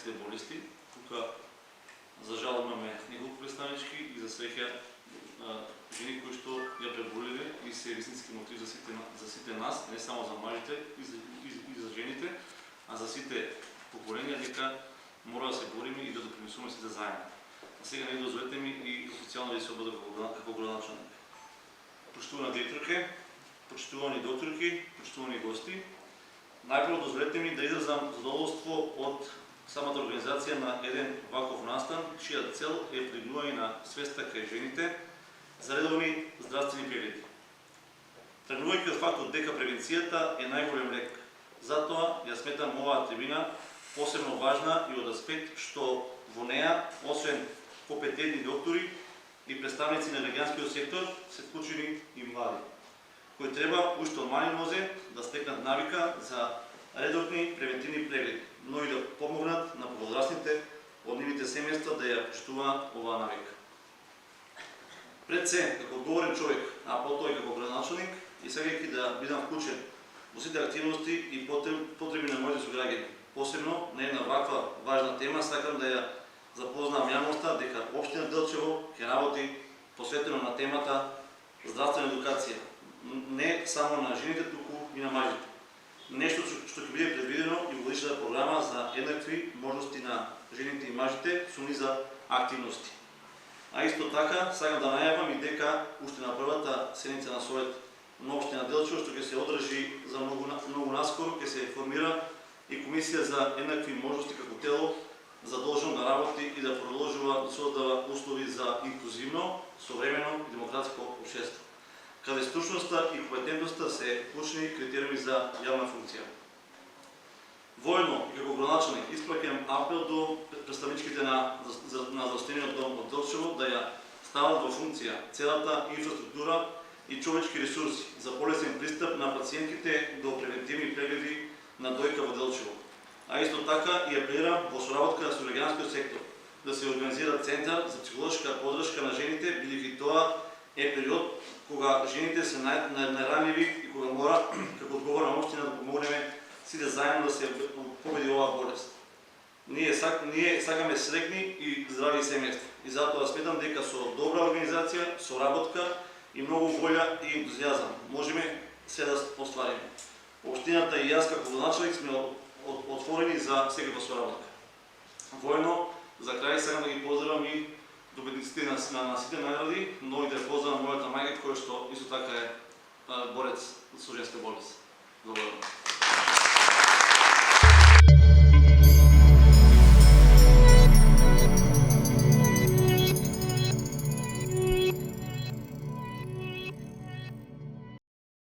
детските болести. Тука за жал имаме неколку представнички и за среќа жени кои што ја преболеле и се вистински мотив за сите нас, не само за мажите и за жените, а за сите поколенија дека мора да се бориме и да допринесуваме сите заедно. А сега не дозволете ми и официјално да се обадам како градоначалник. Почитувани директорки, почитувани докторки, почитувани гости, најпрво дозволете ми да изразам задоволство од самата организација на еден ваков настан, чија цел е придобивање на свеста кај жените за редовни здравствени прегледи. Тргнувајќи од фактот дека превенцијата е најголем лек, затоа ја сметам оваа трибина посебно важна и од аспект што во неа, освен компетентни доктори и представници на граѓанскиот сектор, се вклучени и млади, кои треба уште од мали нозе да стекнат навика за редовни превентивни прегледи, но и да помогнат на повозрастните од нивните семејства да ја почитуваат оваа навика. Пред се, како одговорен човек, а потоа и како градоначалник, и сакајќи да бидам вклучен во сите активности и потреби на моите сограѓани, посебно на една ваква важна тема, сакам да ја запознам јавноста дека општина Делчево ќе работи посветено на темата здравствена едукација, не само на жените, туку и на мажите. Нешто што ќе биде предвидено и во годишната програма за еднакви можности на жените и мажите со низа активности. А исто така, сакам да најавам и дека уште на првата седница на Совет на општина Делчево, што ќе се одржи за многу наскоро, ќе се формира и комисија за еднакви можности како тело задолжено да работи и да продолжува да создава услови за инклузивно, современо и демократско општество, каде стручноста и компетентноста се клучни критериуми за јавна функција. Воедно, како градоначалник, испраќам апел до представничките на здравствениот дом од Делчево да ја стават во функција целата инфраструктура и човечки ресурси за полесен пристап на пациентите до превентивни прегледи на дојка во Делчево. А исто така и апелирам во соработка со граѓанскиот сектор да се организира центар за психолошка поддршка на жените, бидејќи тоа е период кога жените се најранливи и кога мора како одговорна општина да помогнеме сите заедно да се победи оваа болест. Ние сакаме среќни и здрави семејства и затоа сметам дека со добра организација, соработка и многу волја и ентузијазам можеме се да оствариме. Општината и јас како градоначалник сме отворени за секаква соработка. Воено, за крај сакам да ги поздравам и добитниците на сите награди, но и да поздравам мојата мајка која што исто така е борец со